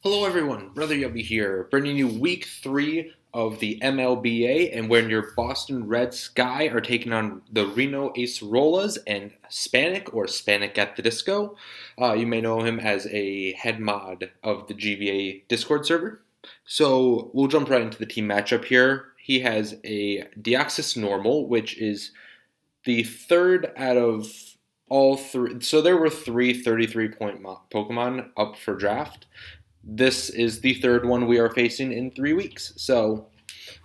Hello everyone, Brother Yubby here, bringing you week 3 of the MLBA, and when your Boston Red Sky are taking on the Reno Acerolas and Spanicatthedisco. You may know him as a head mod of the GBA Discord server. So we'll jump right into the team matchup here. He has a Deoxys Normal, which is the third out of all three. So there were three 33-point Pokemon up for draft. This is the third one we are facing in 3 weeks. So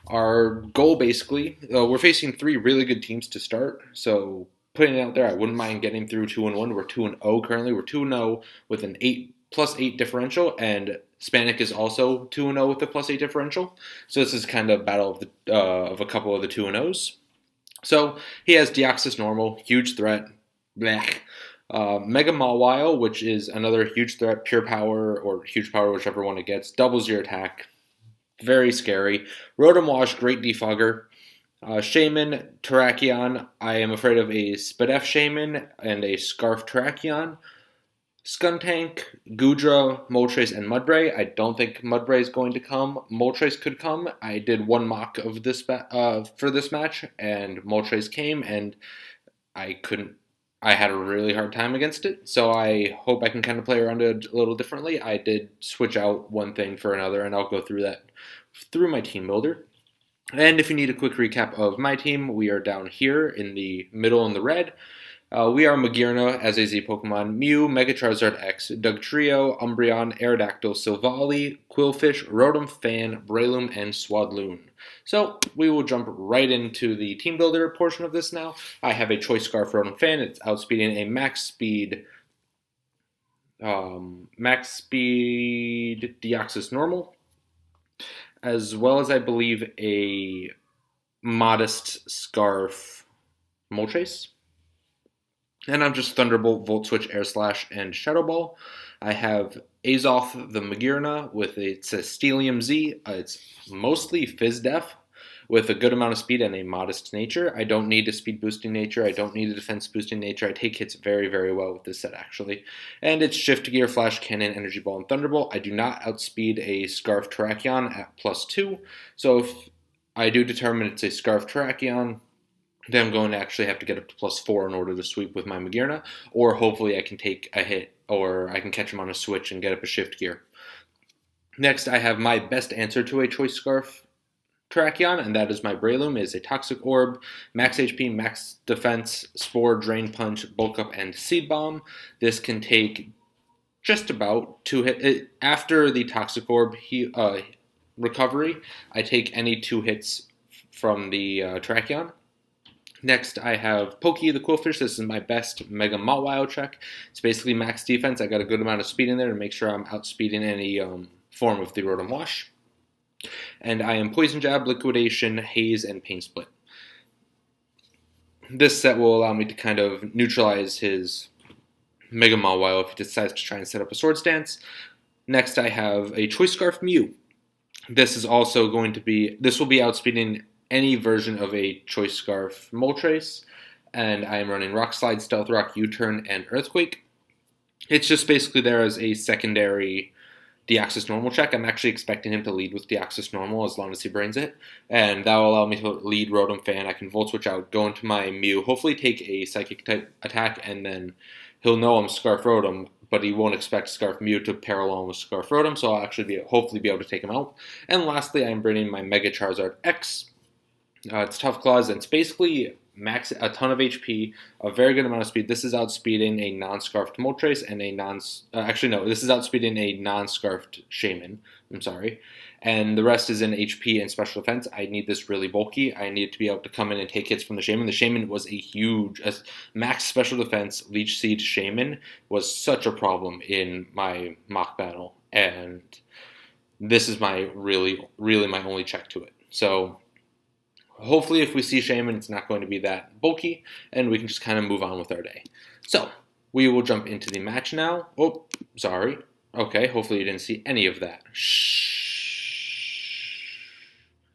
our goal basically, we're facing three really good teams to start. So putting it out there, I wouldn't mind getting through 2-1. We're 2-0 currently. We're 2-0 with an 8+8 differential, and Spanik is also 2-0 with a +8 differential. So this is kind of battle of a couple of the 2-0s. So he has Deoxys Normal, huge threat. Blech. Mega Mawile, which is another huge threat, pure power or huge power, whichever one it gets, doubles your attack. Very scary. Rotom Wash, great defogger. Shaman, Terrakion. I am afraid of a Spadef Shaman and a Scarf Terrakion. Skuntank, Goodra, Moltres, and Mudbray. I don't think Mudbray is going to come. Moltres could come. I did one mock of this for this match, and Moltres came, and I couldn't. I had a really hard time against it, so I hope I can kind of play around it a little differently. I did switch out one thing for another, and I'll go through that through my team builder. And if you need a quick recap of my team, we are down here in the middle in the red. We are Magearna as a Z Pokemon, Mew, Mega Charizard X, Dugtrio, Umbreon, Aerodactyl, Silvally, Quillfish, Rotom, Fan, Breloom, and Swadloon. So we will jump right into the team builder portion of this now. I have a Choice Scarf Rotom Fan. It's outspeeding a max speed Deoxys Normal, as well as I believe a modest Scarf Moltres. And I'm just Thunderbolt, Volt Switch, Air Slash, and Shadow Ball. I have Azoth the Magearna with it's a Steelium Z. It's mostly Fizz Def with a good amount of speed and a modest nature. I don't need a speed boosting nature. I don't need a defense boosting nature. I take hits very, very well with this set actually. And it's Shift Gear, Flash Cannon, Energy Ball, and Thunderbolt. I do not outspeed a Scarf Terrakion at +2. So if I do determine it's a Scarf Terrakion, then I'm going to actually have to get up to +4 in order to sweep with my Magearna, or hopefully I can take a hit, or I can catch him on a switch and get up a Shift Gear. Next, I have my best answer to a Choice Scarf Terrakion, and that is my Breloom. It is a Toxic Orb, Max HP, Max Defense, Spore, Drain Punch, Bulk Up, and Seed Bomb. This can take just about 2 hits. After the Toxic Orb recovery, I take any 2 hits from the Terrakion. Next, I have Pokey the Quillfish. This is my best Mega Mawile check. It's basically max defense. I got a good amount of speed in there to make sure I'm outspeeding any form of the Rotom Wash. And I am Poison Jab, Liquidation, Haze, and Pain Split. This set will allow me to kind of neutralize his Mega Mawile if he decides to try and set up a Swords Dance. Next, I have a Choice Scarf Mew. This will be outspeeding any version of a Choice Scarf Moltres, and I am running Rock Slide, Stealth Rock, U-Turn, and Earthquake. It's just basically there as a secondary Deoxys Normal check. I'm actually expecting him to lead with Deoxys Normal as long as he brains it, and that will allow me to lead Rotom Fan. I can Volt Switch out, go into my Mew, hopefully take a Psychic type attack, and then he'll know I'm Scarf Rotom, but he won't expect Scarf Mew to pair along with Scarf Rotom, so I'll actually hopefully be able to take him out. And lastly, I'm bringing my Mega Charizard X. It's Tough Claws, and it's basically a ton of HP, a very good amount of speed. This is outspeeding a non-scarfed Moltres and this is outspeeding a non-scarfed Shaman. I'm sorry. And the rest is in HP and special defense. I need this really bulky. I need to be able to come in and take hits from the Shaman. The Shaman was a huge, max special defense Leech Seed Shaman was such a problem in my mock battle. And this is my really, really my only check to it. So hopefully if we see Shaman, it's not going to be that bulky, and we can just kind of move on with our day. So, we will jump into the match now. Oh, sorry. Okay, hopefully you didn't see any of that. Shh.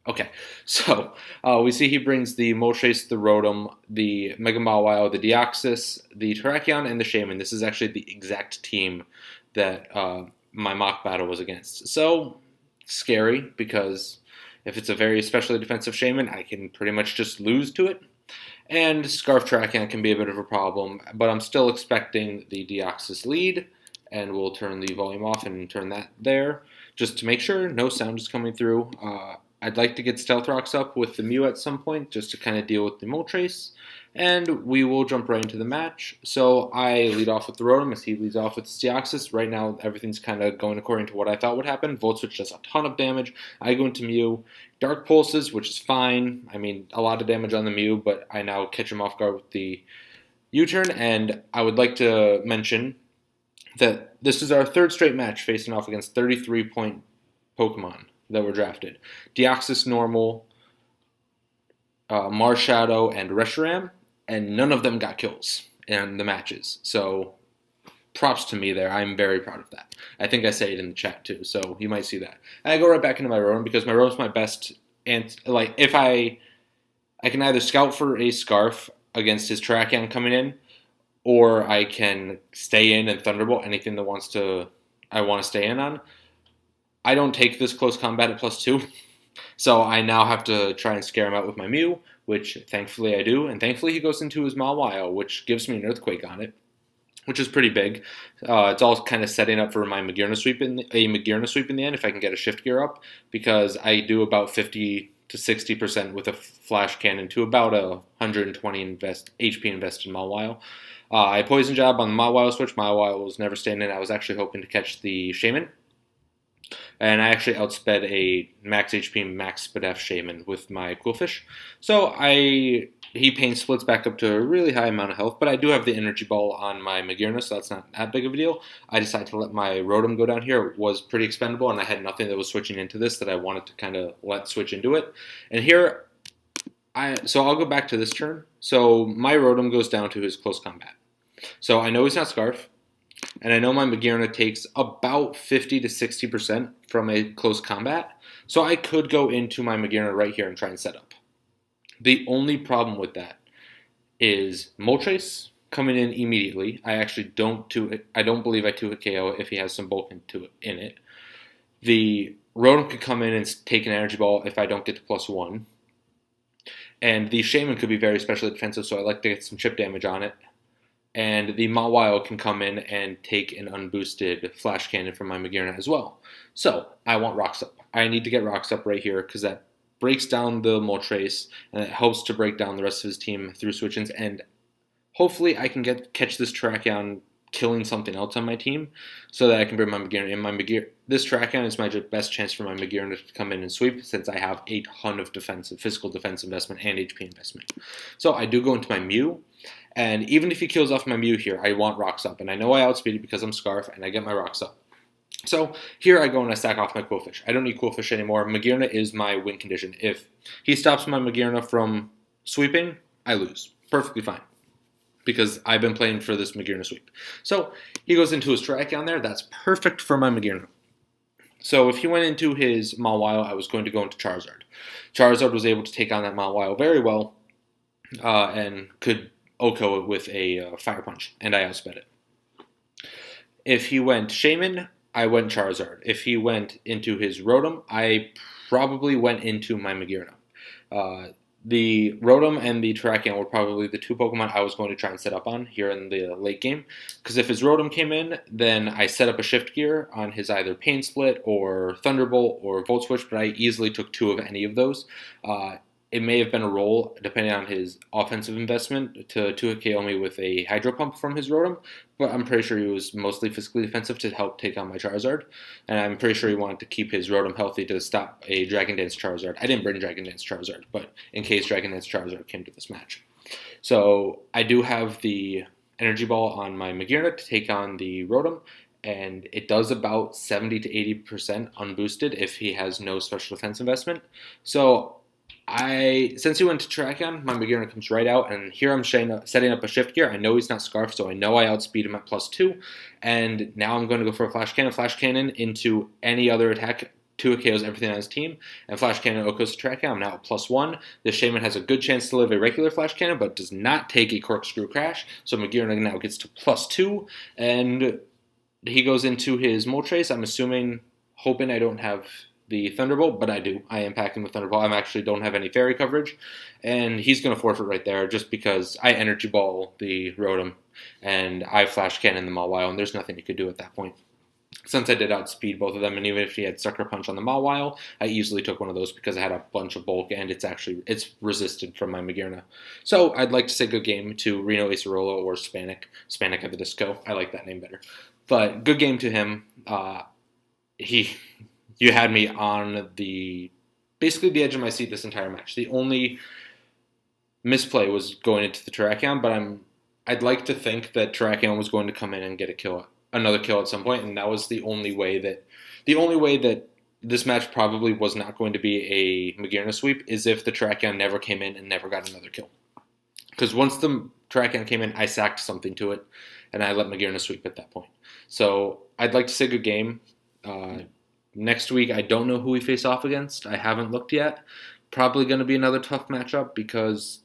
Okay, so we see he brings the Moltres, the Rotom, the Mega Mawile, the Deoxys, the Terrakion, and the Shaman. This is actually the exact team that my mock battle was against. So, scary, because if it's a very specially defensive shaman, I can pretty much just lose to it. And Scarf tracking can be a bit of a problem, but I'm still expecting the Deoxys lead, and we'll turn the volume off and turn that there, just to make sure no sound is coming through. I'd like to get Stealth Rocks up with the Mew at some point, just to kind of deal with the Moltres, and we will jump right into the match. So I lead off with the Rotom as he leads off with the Deoxys. Right now, everything's kind of going according to what I thought would happen. Volt Switch does a ton of damage. I go into Mew. Dark Pulses, which is fine. I mean, a lot of damage on the Mew, but I now catch him off guard with the U-turn. And I would like to mention that this is our third straight match facing off against 33-point Pokemon that were drafted. Deoxys Normal, Marshadow, and Reshiram, and none of them got kills in the matches. So props to me there. I'm very proud of that. I think I say it in the chat too, so you might see that. And I go right back into my Rotom because my Rotom's my best. And like, if I can either scout for a Scarf against his Terrakion coming in, or I can stay in and Thunderbolt anything that I want to stay in on. I don't take this close combat at +2, so I now have to try and scare him out with my Mew, which thankfully I do, and thankfully he goes into his Mawile, which gives me an Earthquake on it, which is pretty big. It's all kind of setting up for my Magearna sweep in the end if I can get a Shift Gear up, because I do about 50 to 60% with a Flash Cannon to about 120 HP invested in Mawile. I Poison Jab on the Mawile switch. Mawile was never staying in. I was actually hoping to catch the Shaman. And I actually outsped a max HP, max Spadef Shaman with my Quillfish. So he pain splits back up to a really high amount of health, but I do have the Energy Ball on my Magearna, so that's not that big of a deal. I decided to let my Rotom go down here. It was pretty expendable, and I had nothing that was switching into this that I wanted to kind of let switch into it. And here, so I'll go back to this turn. So my Rotom goes down to his close combat. So I know he's not Scarf. And I know my Magearna takes about 50 to 60% from a close combat. So I could go into my Magearna right here and try and set up. The only problem with that is Moltres coming in immediately. I don't believe I 2-hit KO if he has some bulk in it. The Rotom could come in and take an Energy Ball if I don't get to +1. And the Shaman could be very specially defensive, so I like to get some chip damage on it. And the Mawile can come in and take an unboosted Flash Cannon from my Magearna as well. So I want Rocks Up. I need to get Rocks Up right here because that breaks down the Moltres and it helps to break down the rest of his team through switch-ins. And hopefully I can catch this Terrakion killing something else on my team so that I can bring my Magearna in. This Terrakion is my best chance for my Magearna to come in and sweep since I have a ton of physical defense investment and HP investment. So I do go into my Mew. And even if he kills off my Mew here, I want Rocks Up. And I know I outspeed it because I'm Scarf, and I get my Rocks Up. So here I go and I stack off my Quillfish. I don't need Quillfish anymore. Magearna is my win condition. If he stops my Magearna from sweeping, I lose. Perfectly fine. Because I've been playing for this Magearna sweep. So he goes into his Terrakion there. That's perfect for my Magearna. So if he went into his Mawile, I was going to go into Charizard. Charizard was able to take on that Mawile very well and could Oko it with a Fire Punch, and I outsped it. If he went Shaman, I went Charizard. If he went into his Rotom, I probably went into my Magearna. The Rotom and the Terrakion were probably the two Pokemon I was going to try and set up on here in the late game. Because if his Rotom came in, then I set up a Shift Gear on his either Pain Split or Thunderbolt or Volt Switch, but I easily took two of any of those. It may have been a roll, depending on his offensive investment, to 2-hit KO me with a Hydro Pump from his Rotom, but I'm pretty sure he was mostly physically defensive to help take on my Charizard, and I'm pretty sure he wanted to keep his Rotom healthy to stop a Dragon Dance Charizard. I didn't bring Dragon Dance Charizard, but in case Dragon Dance Charizard came to this match. So I do have the Energy Ball on my Magearna to take on the Rotom, and it does about 70 to 80% unboosted if he has no special defense investment. So since he went to Terrakion, my Magearna comes right out, and here I'm setting up a Shift Gear. I know he's not Scarf, so I know I outspeed him at +2, and now I'm going to go for a Flash Cannon into any other attack. 2 KOs everything on his team, and Flash Cannon Okos to Terrakion. I'm now at +1. The Shaman has a good chance to live a regular Flash Cannon, but does not take a Corkscrew Crash, so Magearna now gets to +2, and he goes into his Moltres. I'm hoping I don't have the Thunderbolt, but I do. I am packing with Thunderbolt. I actually don't have any fairy coverage, and he's going to forfeit right there just because I Energy Ball the Rotom, and I Flash Cannon the Mawile, and there's nothing he could do at that point. Since I did outspeed both of them, and even if he had Sucker Punch on the Mawile, I easily took one of those because I had a bunch of bulk, and it's resisted from my Magearna. So I'd like to say good game to Reno Acerola or Spanicatthedisco. I like that name better. But good game to him. You had me on basically the edge of my seat this entire match. The only misplay was going into the Terrakion, but I'd like to think that Terrakion was going to come in and get another kill at some point, and that was the only way that this match probably was not going to be a Magearna sweep is if the Terrakion never came in and never got another kill. Because once the Terrakion came in, I sacked something to it, and I let Magearna sweep at that point. So I'd like to say good game. Next week, I don't know who we face off against. I haven't looked yet. Probably going to be another tough matchup because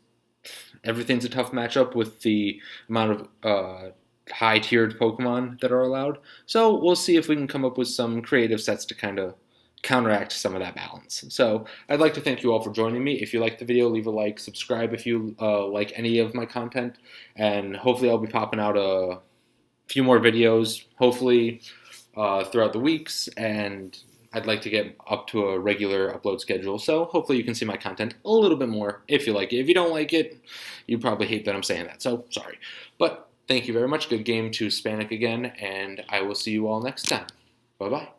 everything's a tough matchup with the amount of high-tiered Pokemon that are allowed. So we'll see if we can come up with some creative sets to kind of counteract some of that balance. So I'd like to thank you all for joining me. If you liked the video, leave a like, subscribe if you like any of my content, and hopefully I'll be popping out a few more videos, hopefully throughout the weeks, and I'd like to get up to a regular upload schedule, so hopefully you can see my content a little bit more if you like it. If you don't like it, you probably hate that I'm saying that, so sorry. But thank you very much. Good game to Spanik again, and I will see you all next time. Bye-bye.